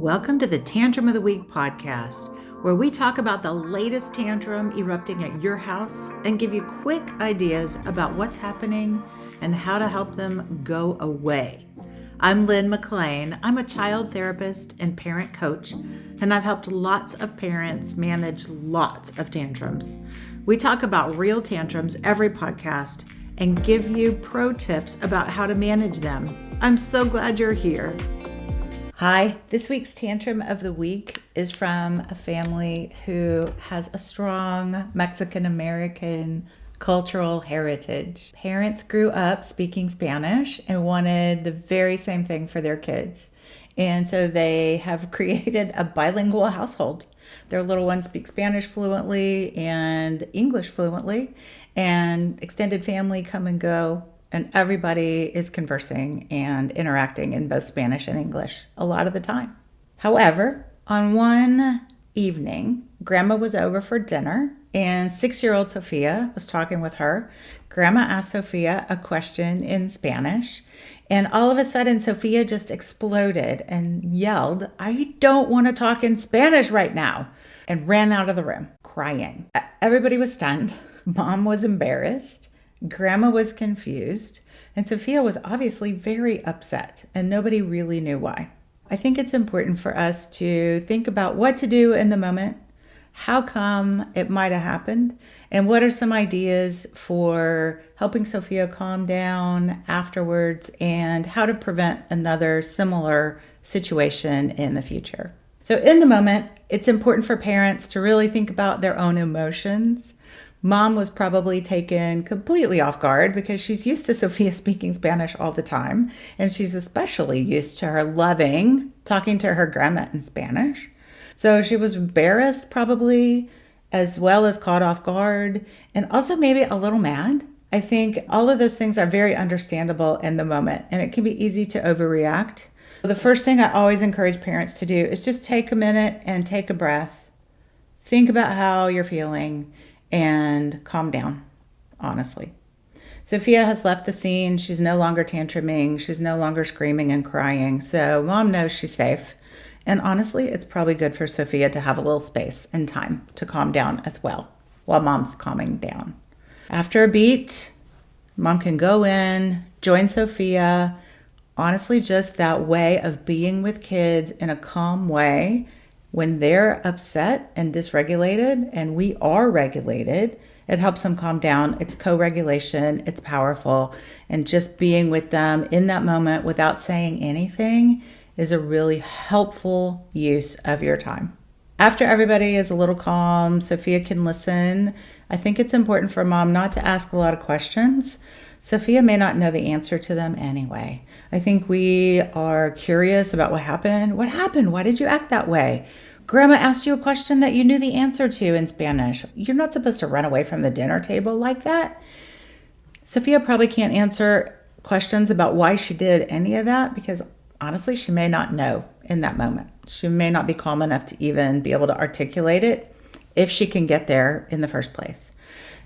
Welcome to the Tantrum of the Week podcast, where we talk about the latest tantrum erupting at your house and give you quick ideas about what's happening and how to help them go away. I'm Lynn McLean. I'm a child therapist and parent coach, and I've helped lots of parents manage lots of tantrums. We talk about real tantrums every podcast and give you pro tips about how to manage them. I'm so glad you're here. Hi, this week's Tantrum of the Week is from a family who has a strong Mexican-American cultural heritage. Parents grew up speaking Spanish and wanted the very same thing for their kids. And so they have created a bilingual household. Their little one speaks Spanish fluently and English fluently, and extended family come and go. And everybody is conversing and interacting in both Spanish and English a lot of the time. However, on one evening, Grandma was over for dinner and 6-year-old Sophia was talking with her. Grandma asked Sophia a question in Spanish, and all of a sudden Sophia just exploded and yelled, "I don't want to talk in Spanish right now," and ran out of the room crying. Everybody was stunned. Mom was embarrassed. Grandma was confused, and Sophia was obviously very upset, and nobody really knew why. I think it's important for us to think about what to do in the moment, how come it might have happened, and what are some ideas for helping Sophia calm down afterwards and how to prevent another similar situation in the future. So in the moment, it's important for parents to really think about their own emotions. Mom was probably taken completely off guard because she's used to Sophia speaking Spanish all the time, and she's especially used to her loving talking to her grandma in Spanish. So she was embarrassed probably, as well as caught off guard, and also maybe a little mad. I think all of those things are very understandable in the moment, and it can be easy to overreact. The first thing I always encourage parents to do is just take a minute and take a breath. Think about how you're feeling and calm down, honestly. Sophia has left the scene. She's no longer tantruming. She's no longer screaming and crying. So Mom knows she's safe. And honestly, it's probably good for Sophia to have a little space and time to calm down as well while Mom's calming down. After a beat, Mom can go in, join Sophia. Honestly, just that way of being with kids in a calm way. When they're upset and dysregulated, and we are regulated, it helps them calm down. It's co-regulation. It's powerful. And just being with them in that moment without saying anything is a really helpful use of your time. After everybody is a little calm, Sophia can listen. I think it's important for Mom not to ask a lot of questions. Sophia may not know the answer to them anyway. I think we are curious about what happened. What happened? Why did you act that way? Grandma asked you a question that you knew the answer to in Spanish. You're not supposed to run away from the dinner table like that. Sophia probably can't answer questions about why she did any of that because honestly, she may not know in that moment. She may not be calm enough to even be able to articulate it if she can get there in the first place.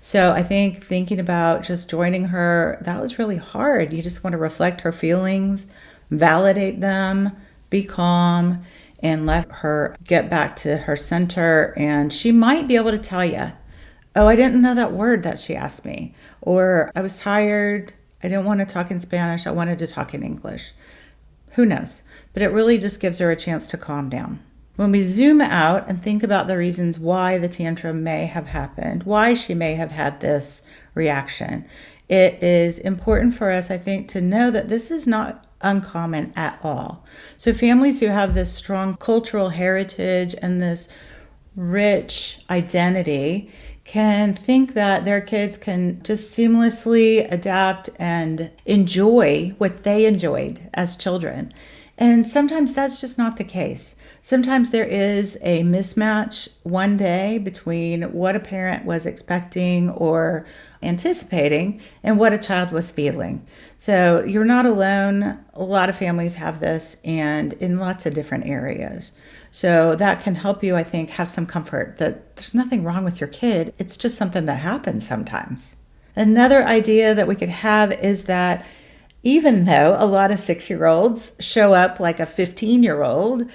So I think thinking about just joining her, that was really hard. You just want to reflect her feelings, validate them, be calm, and let her get back to her center. And she might be able to tell you, "Oh, I didn't know that word that she asked me," or "I was tired. I didn't want to talk in Spanish. I wanted to talk in English." Who knows? But it really just gives her a chance to calm down. When we zoom out and think about the reasons why the tantrum may have happened, why she may have had this reaction, it is important for us, I think, to know that this is not uncommon at all. So families who have this strong cultural heritage and this rich identity can think that their kids can just seamlessly adapt and enjoy what they enjoyed as children. And sometimes that's just not the case. Sometimes there is a mismatch one day between what a parent was expecting or anticipating and what a child was feeling. So you're not alone. A lot of families have this and in lots of different areas. So that can help you, I think, have some comfort that there's nothing wrong with your kid. It's just something that happens sometimes. Another idea that we could have is that even though a lot of 6-year-olds show up like a 15-year-old,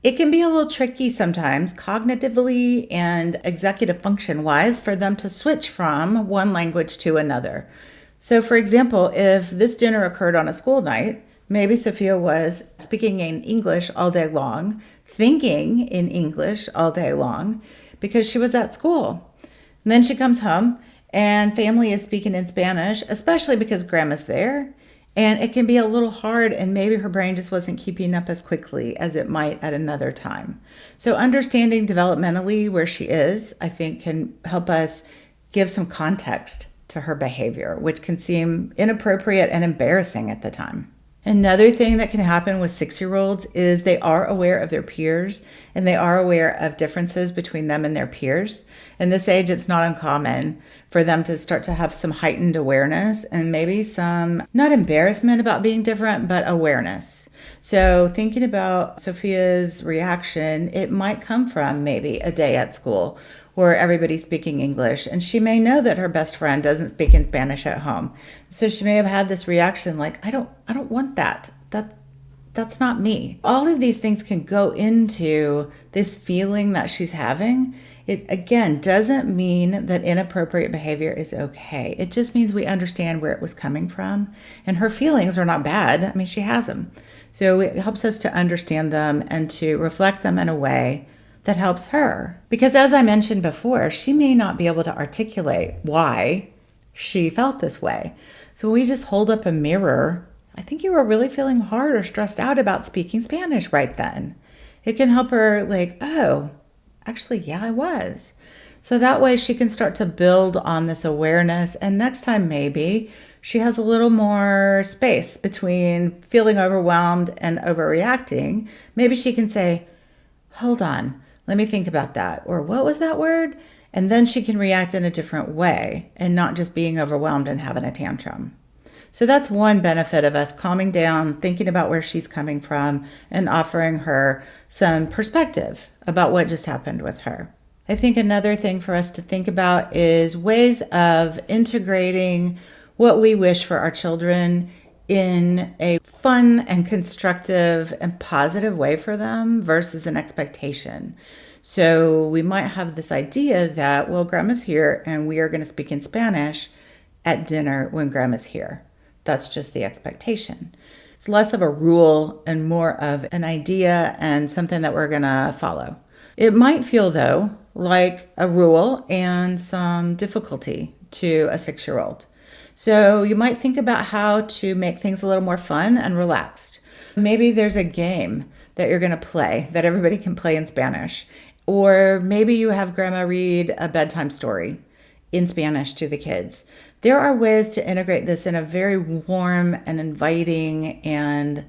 It can be a little tricky sometimes, cognitively and executive function wise, for them to switch from one language to another. So, for example, if this dinner occurred on a school night, maybe Sophia was speaking in English all day long, thinking in English all day long because she was at school. And then she comes home and family is speaking in Spanish, especially because grandma's there. And it can be a little hard, and maybe her brain just wasn't keeping up as quickly as it might at another time. So understanding developmentally where she is, I think, can help us give some context to her behavior, which can seem inappropriate and embarrassing at the time. Another thing that can happen with 6-year-olds is they are aware of their peers and they are aware of differences between them and their peers. In this age, it's not uncommon for them to start to have some heightened awareness and maybe some, not embarrassment about being different, but awareness. So thinking about Sophia's reaction, it might come from maybe a day at school where everybody's speaking English, and she may know that her best friend doesn't speak in Spanish at home. So she may have had this reaction like, I don't want that. That's not me. All of these things can go into this feeling that she's having. It, again, doesn't mean that inappropriate behavior is okay. It just means we understand where it was coming from. And her feelings are not bad. I mean, she has them. So it helps us to understand them and to reflect them in a way that helps her. Because as I mentioned before, she may not be able to articulate why she felt this way. So we just hold up a mirror. I think you were really feeling hard or stressed out about speaking Spanish right then. It can help her like, oh, actually, yeah, I was. So that way she can start to build on this awareness. And next time, maybe she has a little more space between feeling overwhelmed and overreacting. Maybe she can say, hold on, let me think about that. Or what was that word? And then she can react in a different way and not just being overwhelmed and having a tantrum. So that's one benefit of us calming down, thinking about where she's coming from, and offering her some perspective about what just happened with her. I think another thing for us to think about is ways of integrating what we wish for our children in a fun and constructive and positive way for them versus an expectation. So we might have this idea that, well, grandma's here and we are going to speak in Spanish at dinner when grandma's here. That's just the expectation. It's less of a rule and more of an idea and something that we're going to follow. It might feel, though, like a rule and some difficulty to a 6-year-old. So you might think about how to make things a little more fun and relaxed. Maybe there's a game that you're going to play that everybody can play in Spanish. Or maybe you have grandma read a bedtime story in Spanish to the kids. There are ways to integrate this in a very warm and inviting and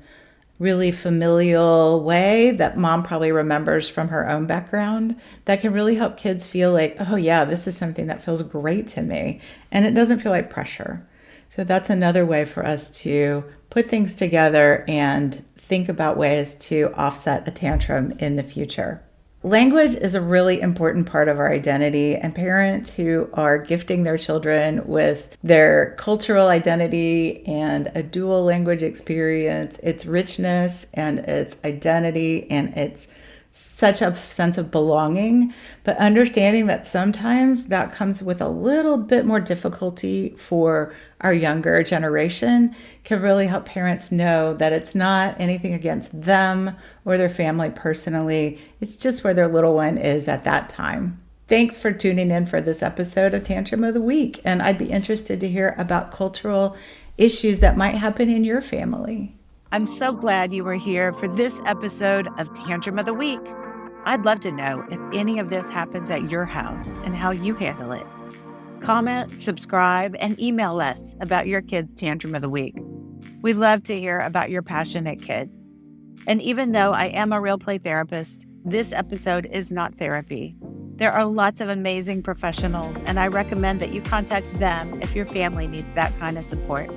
really familial way that mom probably remembers from her own background that can really help kids feel like, oh yeah, this is something that feels great to me. And it doesn't feel like pressure. So that's another way for us to put things together and think about ways to offset a tantrum in the future. Language is a really important part of our identity, and parents who are gifting their children with their cultural identity and a dual language experience, its richness and its identity and its such a sense of belonging, but understanding that sometimes that comes with a little bit more difficulty for our younger generation can really help parents know that it's not anything against them or their family personally. It's just where their little one is at that time. Thanks for tuning in for this episode of Tantrum of the Week, and I'd be interested to hear about cultural issues that might happen in your family. I'm so glad you were here for this episode of Tantrum of the Week. I'd love to know if any of this happens at your house and how you handle it. Comment, subscribe, and email us about your kid's Tantrum of the Week. We love to hear about your passionate kids. And even though I am a real play therapist, this episode is not therapy. There are lots of amazing professionals, and I recommend that you contact them if your family needs that kind of support.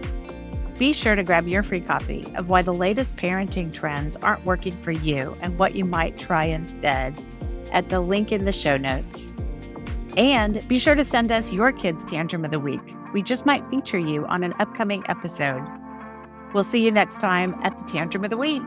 Be sure to grab your free copy of Why the Latest Parenting Trends Aren't Working for You and What You Might Try Instead at the link in the show notes. And be sure to send us your kid's Tantrum of the Week. We just might feature you on an upcoming episode. We'll see you next time at the Tantrum of the Week.